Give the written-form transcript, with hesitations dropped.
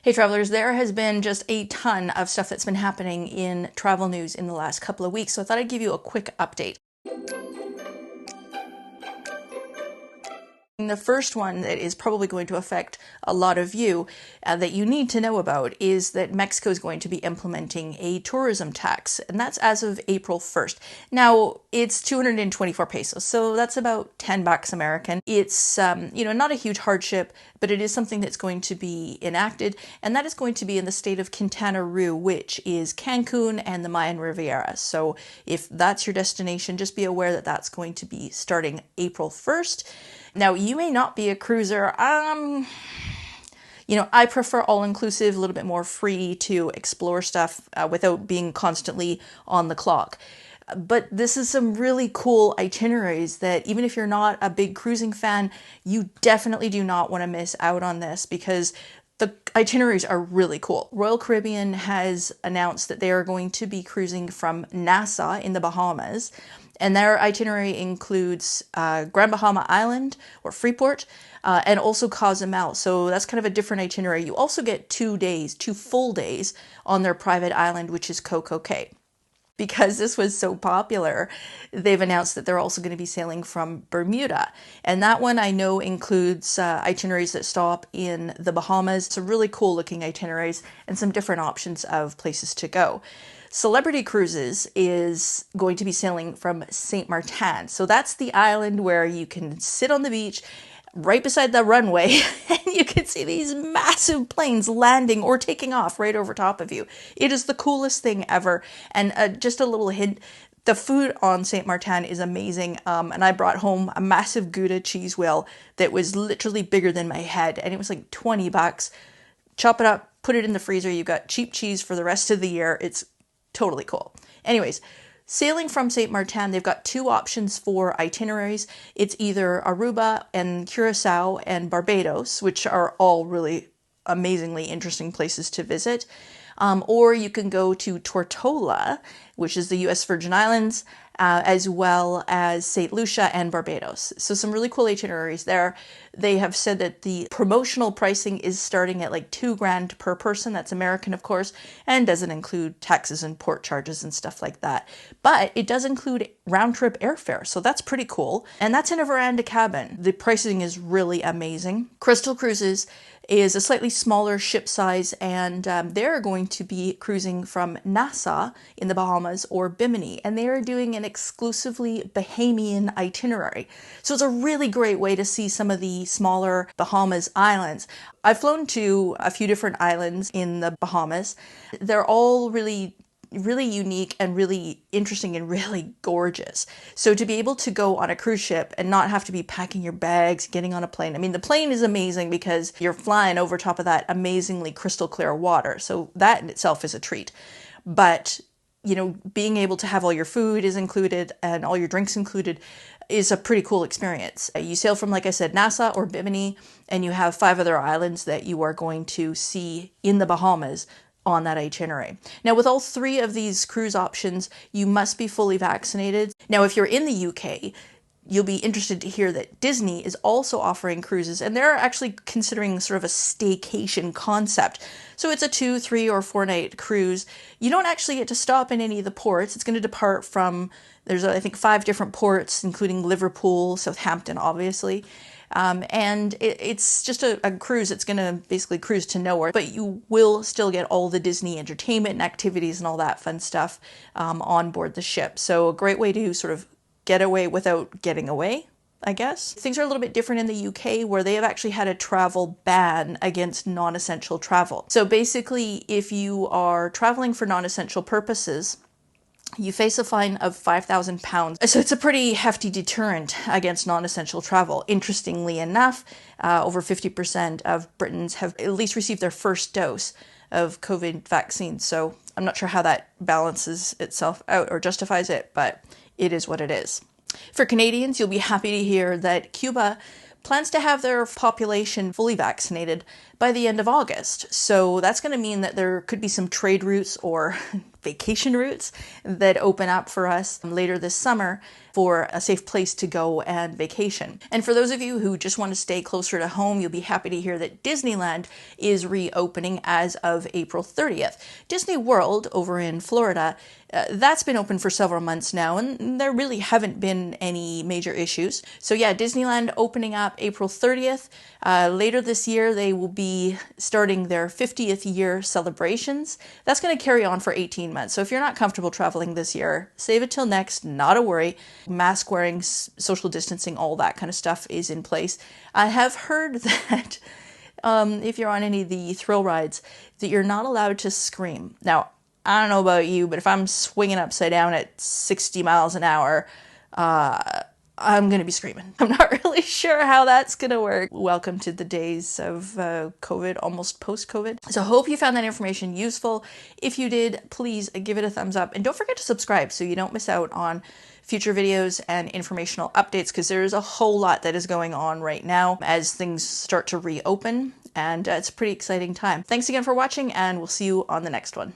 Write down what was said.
Hey travelers, there has been just a ton of stuff that's been happening in travel news in the last couple of weeks, so I thought I'd give you a quick update. The first one that is probably going to affect a lot of you that you need to know about is that Mexico is going to be implementing a tourism tax, and that's as of April 1st. Now, it's 224 pesos, so that's about 10 bucks American. It's, not a huge hardship, but it is something that's going to be enacted, and that is going to be in the state of Quintana Roo, which is Cancun and the Mayan Riviera. So if that's your destination, just be aware that that's going to be starting April 1st. Now, you may not be a cruiser. I prefer all-inclusive, a little bit more free to explore stuff without being constantly on the clock. But this is some really cool itineraries that even if you're not a big cruising fan, you definitely do not want to miss out on this because the itineraries are really cool. Royal Caribbean has announced that they are going to be cruising from Nassau in the Bahamas, and their itinerary includes Grand Bahama Island or Freeport, and also Cozumel. So that's kind of a different itinerary. You also get 2 full days on their private island, which is Coco Cay. Because this was so popular, they've announced that they're also going to be sailing from Bermuda. And that one I know includes itineraries that stop in the Bahamas. Some really cool looking itineraries and some different options of places to go. Celebrity Cruises is going to be sailing from St Maarten. So that's the island where you can sit on the beach right beside the runway and you can see these massive planes landing or taking off right over top of you. It is the coolest thing ever. And just a little hint, the food on St Maarten is amazing. And I brought home a massive Gouda cheese wheel that was literally bigger than my head. And it was like 20 bucks. Chop it up, put it in the freezer. You got cheap cheese for the rest of the year. It's totally cool. Anyways, sailing from St Maarten, they've got 2 options for itineraries. It's either Aruba and Curacao and Barbados, which are all really amazingly interesting places to visit. Or you can go to Tortola, which is the U.S. Virgin Islands, as well as St. Lucia and Barbados. So some really cool itineraries there. They have said that the promotional pricing is starting at like $2,000 per person. That's American, of course, and doesn't include taxes and port charges and stuff like that. But it does include round-trip airfare, so that's pretty cool. And that's in a veranda cabin. The pricing is really amazing. Crystal Cruises is a slightly smaller ship size, and they're going to be cruising from Nassau in the Bahamas or Bimini, and they are doing an exclusively Bahamian itinerary. So it's a really great way to see some of the smaller Bahamas islands. I've flown to a few different islands in the Bahamas. They're all really unique and really interesting and really gorgeous. So to be able to go on a cruise ship and not have to be packing your bags, getting on a plane. I mean, the plane is amazing because you're flying over top of that amazingly crystal clear water. So that in itself is a treat. But, being able to have all your food is included and all your drinks included is a pretty cool experience. You sail from, like I said, Nassau or Bimini, and you have 5 other islands that you are going to see in the Bahamas on that itinerary. Now, with all 3 of these cruise options, you must be fully vaccinated. Now, if you're in the UK, you'll be interested to hear that Disney is also offering cruises, and they're actually considering sort of a staycation concept. So it's a 2, 3, or 4 night cruise. You don't actually get to stop in any of the ports. It's going to depart from, there's I think 5 different ports, including Liverpool, Southampton, obviously. And it's just a cruise. It's going to basically cruise to nowhere, but you will still get all the Disney entertainment and activities and all that fun stuff on board the ship. So a great way to sort of get away without getting away, I guess. Things are a little bit different in the UK, where they have actually had a travel ban against non-essential travel. So basically, if you are traveling for non-essential purposes, you face a fine of £5,000. So it's a pretty hefty deterrent against non-essential travel. Interestingly enough, over 50% of Britons have at least received their first dose of COVID vaccine. So I'm not sure how that balances itself out or justifies it, but it is what it is. For Canadians, you'll be happy to hear that Cuba plans to have their population fully vaccinated by the end of August. So that's going to mean that there could be some trade routes or vacation routes that open up for us later this summer for a safe place to go and vacation. And for those of you who just want to stay closer to home, you'll be happy to hear that Disneyland is reopening as of April 30th. Disney World over in Florida, that's been open for several months now, and there really haven't been any major issues. So yeah, Disneyland opening up April 30th. Later this year, they will be starting their 50th year celebrations. That's going to carry on for 18 months. So if you're not comfortable traveling this year, save it till next, not a worry. Mask wearing, social distancing, all that kind of stuff is in place. I have heard that if you're on any of the thrill rides, that you're not allowed to scream. Now, I don't know about you, but if I'm swinging upside down at 60 miles an hour, I'm going to be screaming. I'm not really sure how that's going to work. Welcome to the days of COVID, almost post-COVID. So hope you found that information useful. If you did, please give it a thumbs up. And don't forget to subscribe so you don't miss out on future videos and informational updates, because there's a whole lot that is going on right now as things start to reopen. And it's a pretty exciting time. Thanks again for watching, and we'll see you on the next one.